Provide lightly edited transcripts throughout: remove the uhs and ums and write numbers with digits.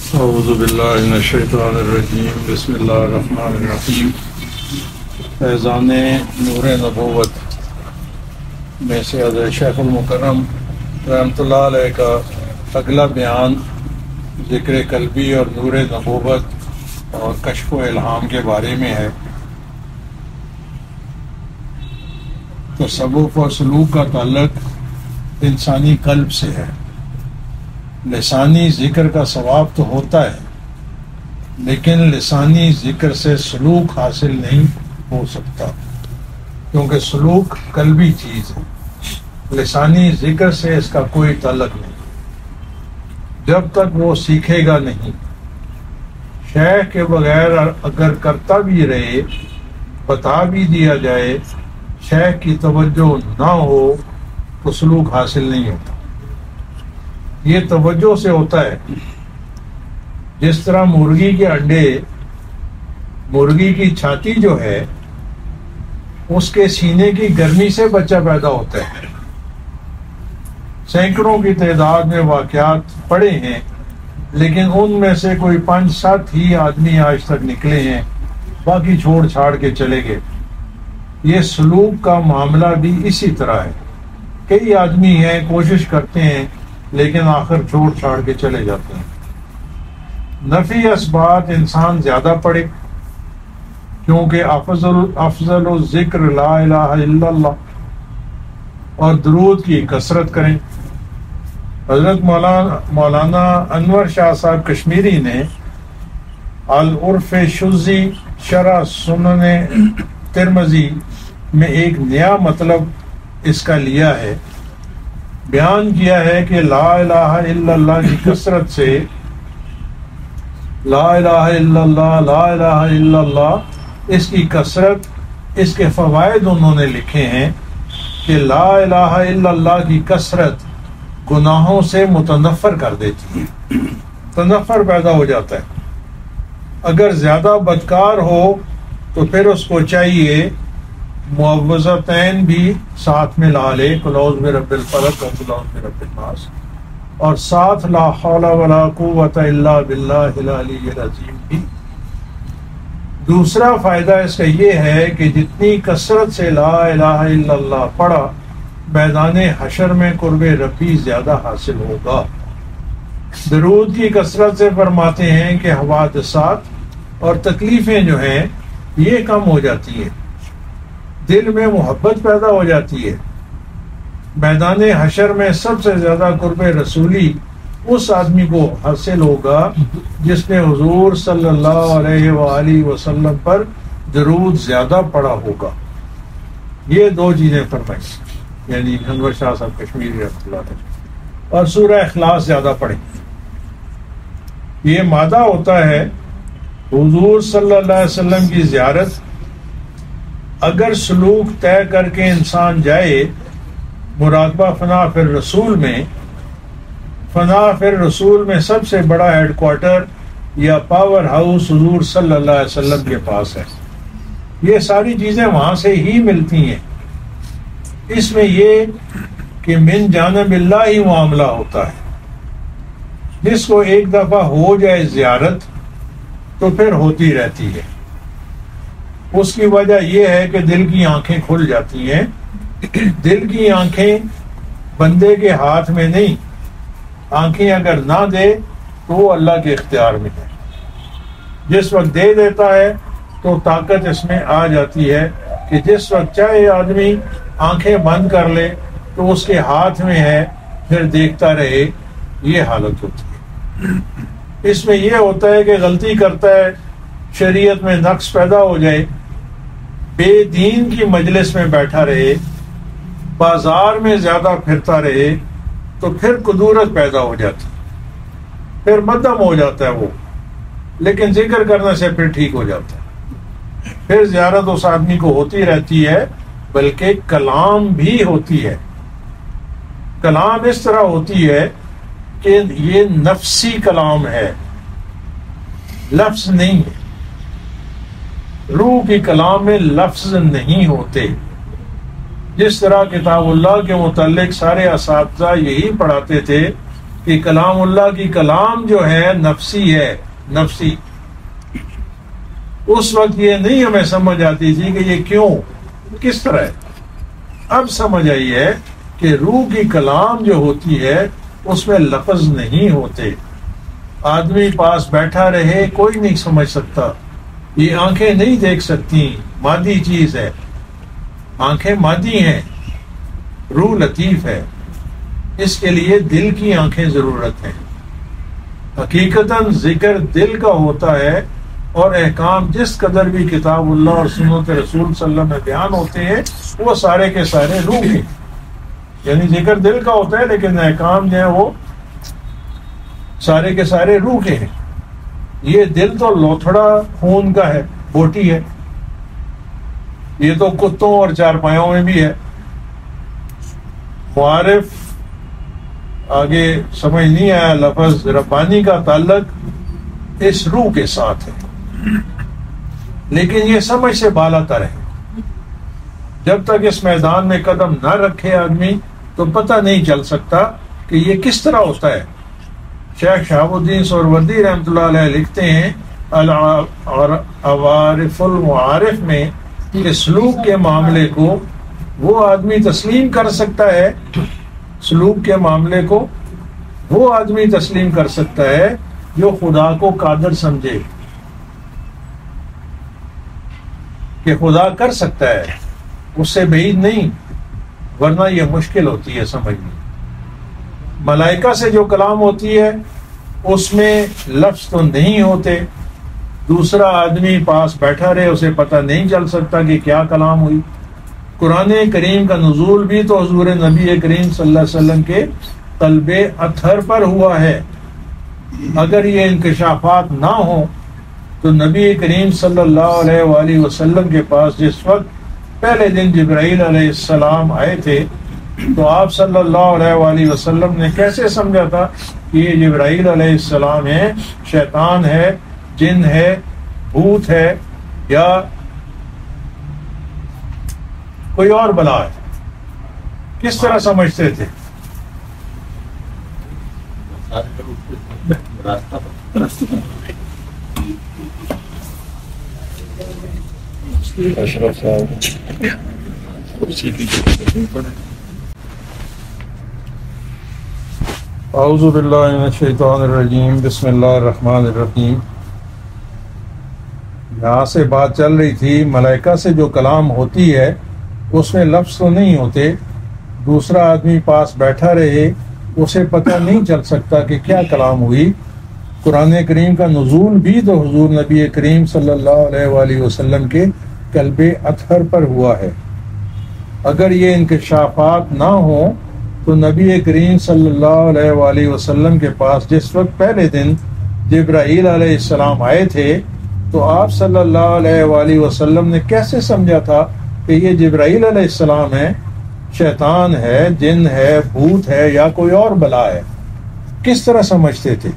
اعوذ باللہ من الشیطان الرجیم بسم اللہ الرحمن الرحیم۔ فیضان نور نبوت میں سے حضرت شیخ المکرم رحمۃ اللہ علیہ کا اگلا بیان ذکر قلبی اور نور نبوت اور کشف و الہام کے بارے میں ہے۔ تصوف اور سلوک کا تعلق انسانی قلب سے ہے۔ لسانی ذکر کا ثواب تو ہوتا ہے، لیکن لسانی ذکر سے سلوک حاصل نہیں ہو سکتا، کیونکہ سلوک قلبی چیز ہے۔ لسانی ذکر سے اس کا کوئی تعلق نہیں جب تک وہ سیکھے گا نہیں۔ شیخ کے بغیر اگر کرتا بھی رہے، بتا بھی دیا جائے، شیخ کی توجہ نہ ہو تو سلوک حاصل نہیں ہوتا۔ یہ توجہ سے ہوتا ہے۔ جس طرح مرغی کے انڈے، مرغی کی چھاتی جو ہے، اس کے سینے کی گرمی سے بچہ پیدا ہوتا ہے۔ سینکڑوں کی تعداد میں واقعات پڑے ہیں، لیکن ان میں سے کوئی 5-7 ہی آدمی آج تک نکلے ہیں، باقی چھوڑ چھاڑ کے چلے گئے۔ یہ سلوک کا معاملہ بھی اسی طرح ہے۔ کئی آدمی ہیں، کوشش کرتے ہیں، لیکن آخر چھوڑ چھاڑ کے چلے جاتے ہیں۔ نفی اسبات انسان زیادہ پڑھے، کیونکہ افضل الذکر لا الہ الا اللہ، اور درود کی کثرت کریں۔ حضرت مولانا انور شاہ صاحب کشمیری نے العرف شذی شرح سنن ترمذی میں ایک نیا مطلب اس کا لیا ہے۔ بیان کیا ہے کہ لا الہ الا اللہ کی کثرت سے، لا الہ الا اللہ، لا الہ الا اللہ، اس کی کثرت، اس کے فوائد انہوں نے لکھے ہیں کہ لا الہ الا اللہ کی کثرت گناہوں سے متنفر کر دیتی ہے، تنفر پیدا ہو جاتا ہے۔ اگر زیادہ بدکار ہو تو پھر اس کو چاہیے معوذتین بھی ساتھ میں لا لے، قل اعوذ برب الفلق اور قل اعوذ برب الناس، اور ساتھ لا حول ولا قوت الا باللہ العلی العظیم بھی۔ دوسرا فائدہ اس کا یہ ہے کہ جتنی کثرت سے لا الہ الا اللہ پڑھا، میدان حشر میں قرب ربی زیادہ حاصل ہوگا۔ درود کی کثرت سے فرماتے ہیں کہ حوادثات اور تکلیفیں جو ہیں یہ کم ہو جاتی ہیں، دل میں محبت پیدا ہو جاتی ہے۔ میدان حشر میں سب سے زیادہ قرب رسولی اس آدمی کو حاصل ہوگا جس نے حضور صلی اللہ علیہ وآلہ وسلم پر درود زیادہ پڑھا ہوگا۔ یہ دو چیزیں فرمائی، یعنی انور شاہ صاحب کشمیری رحمۃ اللہ علیہ۔ اور سورہ اخلاص زیادہ پڑھیں۔ یہ مادہ ہوتا ہے حضور صلی اللہ علیہ وسلم کی زیارت۔ اگر سلوک طے کر کے انسان جائے مراقبہ فنا فی الرسول میں، فنا فی الرسول میں سب سے بڑا ہیڈ کوارٹر یا پاور ہاؤس حضور صلی اللہ علیہ وسلم کے پاس ہے۔ یہ ساری چیزیں وہاں سے ہی ملتی ہیں۔ اس میں یہ کہ من جانب اللہ ہی معاملہ ہوتا ہے۔ جس کو ایک دفعہ ہو جائے زیارت تو پھر ہوتی رہتی ہے۔ اس کی وجہ یہ ہے کہ دل کی آنکھیں کھل جاتی ہیں۔ دل کی آنکھیں بندے کے ہاتھ میں نہیں، آنکھیں اگر نہ دے تو وہ اللہ کے اختیار میں ہے۔ جس وقت دے دیتا ہے تو طاقت اس میں آ جاتی ہے کہ جس وقت چاہے آدمی آنکھیں بند کر لے تو اس کے ہاتھ میں ہے، پھر دیکھتا رہے۔ یہ حالت ہوتی ہے۔ اس میں یہ ہوتا ہے کہ غلطی کرتا ہے، شریعت میں نقص پیدا ہو جائے، بے دین کی مجلس میں بیٹھا رہے، بازار میں زیادہ پھرتا رہے، تو پھر قدورت پیدا ہو جاتی، پھر مدھم ہو جاتا ہے وہ، لیکن ذکر کرنے سے پھر ٹھیک ہو جاتا ہے۔ پھر زیارت اس آدمی کو ہوتی رہتی ہے، بلکہ کلام بھی ہوتی ہے۔ کلام اس طرح ہوتی ہے کہ یہ نفسی کلام ہے، لفظ نہیں ہے۔ روح کی کلام میں لفظ نہیں ہوتے۔ جس طرح کتاب اللہ کے متعلق سارے اساتذہ یہی پڑھاتے تھے کہ کلام اللہ کی کلام جو ہے نفسی ہے، نفسی. اس وقت یہ نہیں ہمیں سمجھ آتی تھی کہ یہ کیوں، کس طرح ہے. اب سمجھ آئی ہے کہ روح کی کلام جو ہوتی ہے اس میں لفظ نہیں ہوتے. آدمی پاس بیٹھا رہے کوئی نہیں سمجھ سکتا. یہ آنکھیں نہیں دیکھ سکتی، مادی چیز ہے. آنکھیں مادی ہیں، روح لطیف ہے. اس کے لیے دل کی آنکھیں ضرورت ہیں. حقیقتاً ذکر دل کا ہوتا ہے، اور احکام جس قدر بھی کتاب اللہ اور سنت رسول صلی اللہ علیہ وسلم میں بیان ہوتے ہیں وہ سارے کے سارے روح ہیں. یعنی ذکر دل کا ہوتا ہے لیکن احکام جو ہے وہ سارے کے سارے روح کے ہیں. یہ دل تو لوتھڑا خون کا ہے، بوٹی ہے. یہ تو کتوں اور چارپایوں میں بھی ہے. معارف آگے سمجھ نہیں آیا، لفظ ربانی کا تعلق اس روح کے ساتھ ہے، لیکن یہ سمجھ سے بالا تر ہے. جب تک اس میدان میں قدم نہ رکھے آدمی تو پتہ نہیں چل سکتا کہ یہ کس طرح ہوتا ہے. شیخ شہاب الدین سہروردی رحمۃ اللہ علیہ لکھتے ہیں عوارف المعارف میں کہ سلوک کے معاملے کو وہ آدمی تسلیم کر سکتا ہے، سلوک کے معاملے کو وہ آدمی تسلیم کر سکتا ہے جو خدا کو قادر سمجھے کہ خدا کر سکتا ہے، اس سے بعید نہیں، ورنہ یہ مشکل ہوتی ہے سمجھنی. ملائکہ سے جو کلام ہوتی ہے اس میں لفظ تو نہیں ہوتے. دوسرا آدمی پاس بیٹھا رہے اسے پتہ نہیں چل سکتا کہ کیا کلام ہوئی. قرآن کریم کا نزول بھی تو حضور نبی کریم صلی اللہ علیہ وسلم کے قلب اطہر پر ہوا ہے. اگر یہ انکشافات نہ ہوں تو نبی کریم صلی اللہ علیہ وآلہ وسلم کے پاس جس وقت پہلے دن جبرائیل علیہ السلام آئے تھے تو آپ صلی اللہ علیہ وآلہ وسلم نے کیسے سمجھا تھا کہ یہ جبرائیل علیہ السلام ہے، شیطان ہے، جن ہے، بھوت ہے، یا کوئی اور بلا ہے؟ کس طرح سمجھتے تھے؟ اشرف صاحب اعوذ باللہ من الشیطان الرجیم، بسم اللہ الرحمن الرحیم. یہاں سے بات چل رہی تھی ملائکہ سے جو کلام ہوتی ہے اس میں لفظ تو نہیں ہوتے. دوسرا آدمی پاس بیٹھا رہے اسے پتہ نہیں چل سکتا کہ کیا کلام ہوئی. قرآن کریم کا نزول بھی تو حضور نبی کریم صلی اللہ علیہ وآلہ وسلم کے قلب اطہر پر ہوا ہے. اگر یہ انکشافات نہ ہوں تو نبی کریم صلی اللہ علیہ وآلہ وسلم کے پاس جس وقت پہلے دن جبرائیل علیہ السلام آئے تھے تو آپ صلی اللہ علیہ وآلہ وسلم نے کیسے سمجھا تھا کہ یہ جبرائیل علیہ السلام ہے، شیطان ہے، جن ہے، بھوت ہے، یا کوئی اور بلا ہے؟ کس طرح سمجھتے تھے؟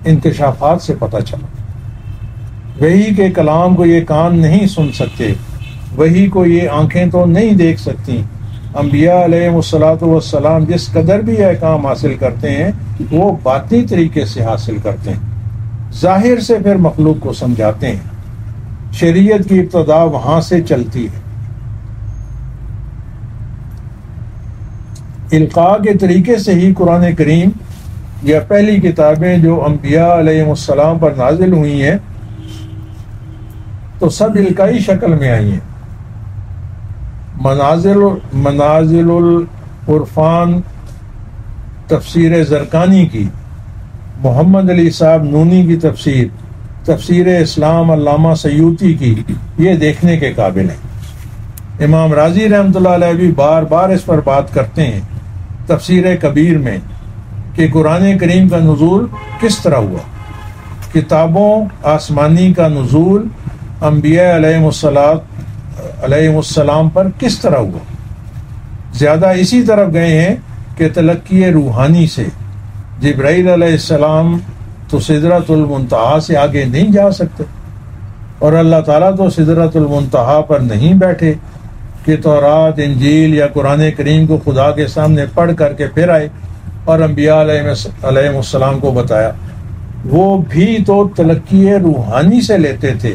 انکشافات سے پتہ چلا. وحی کے کلام کو یہ کان نہیں سن سکتے، وحی کو یہ آنکھیں تو نہیں دیکھ سکتی. انبیاء علیہ والسلام جس قدر بھی احکام حاصل کرتے ہیں وہ باطنی طریقے سے حاصل کرتے ہیں، ظاہر سے پھر مخلوق کو سمجھاتے ہیں. شریعت کی ابتدا وہاں سے چلتی ہے. القاء کے طریقے سے ہی قرآن کریم یا پہلی کتابیں جو انبیاء علیہ السلام پر نازل ہوئی ہیں تو سب القائی شکل میں آئی ہیں. منازل العرفان تفسیر زرقانی کی، محمد علی صاحب نونی کی تفسیر اسلام علامہ سیوطی کی، یہ دیکھنے کے قابل ہیں. امام راضی رحمۃ اللہ علیہ بھی بار بار اس پر بات کرتے ہیں تفسیر کبیر میں کہ قرآن کریم کا نزول کس طرح ہوا. کتابوں آسمانی کا نزول انبیاء علیہ السلام پر کس طرح ہوا. زیادہ اسی طرف گئے ہیں کہ تلقی روحانی سے. جبرائیل علیہ السلام تو سدرۃ المنتہا سے آگے نہیں جا سکتے، اور اللہ تعالیٰ تو سدرۃ المنتہا پر نہیں بیٹھے کہ تورات، انجیل یا قرآن کریم کو خدا کے سامنے پڑھ کر کے پھر آئے. اور انبیاء علیہ السلام کو بتایا، وہ بھی تو تلقی روحانی سے لیتے تھے۔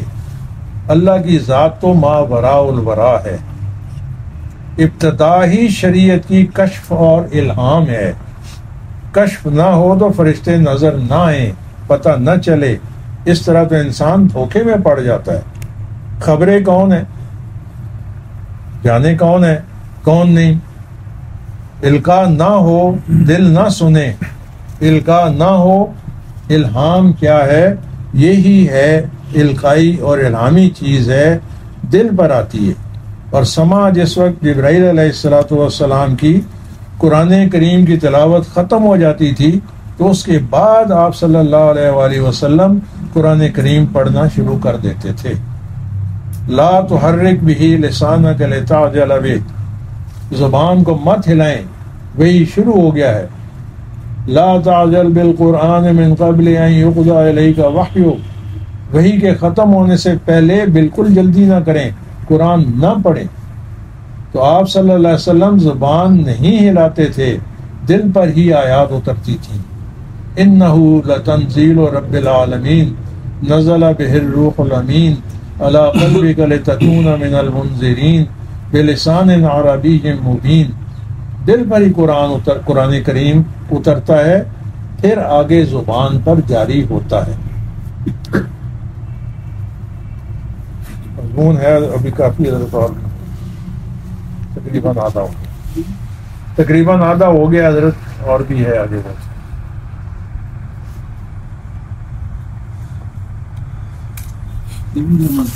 اللہ کی ذات تو ما وراء الورا ہے، ابتدا ہی شریعت کی کشف اور الہام ہے۔ کشف نہ ہو تو فرشتے نظر نہ آئیں، پتہ نہ چلے، اس طرح تو انسان دھوکے میں پڑ جاتا ہے۔ خبریں کون ہے، جانے کون ہے کون نہیں۔ القاء نہ ہو دل نہ سنے، القاء نہ ہو الہام کیا ہے؟ یہی ہے القائی اور الہامی چیز ہے، دل پر آتی ہے۔ اور سما جس وقت جبرائیل علیہ السلام کی قرآن کریم کی تلاوت ختم ہو جاتی تھی تو اس کے بعد آپ صلی اللہ علیہ وآلہ وسلم قرآن کریم پڑھنا شروع کر دیتے تھے۔ لا تحرک بہ لسانک لتعجل بہ، زبان کو مت ہلائیں، وہی شروع ہو گیا ہے۔ لا تعجل بالقرآن من قبل ان یقضی الیک وحیہ، وحی کے ختم ہونے سے پہلے بالکل جلدی نہ کریں، قرآن نہ پڑھیں۔ تو آپ صلی اللہ علیہ وسلم زبان نہیں ہلاتے تھے، دل پر ہی آیات اترتی تھیں۔ انہ لتنزیل رب العالمین نزل بہ الروح الامین علی قلبک لتکون من المنذرین بلسان عربی مبین۔ دل پر ہی قرآن کریم اترتا ہے، پھر آگے زبان پر جاری ہوتا ہے۔ مضمون ہے ابھی کافی حضرت، اور تقریباً آدھا ہو گیا حضرت، اور بھی ہے آگے بس۔ مضمون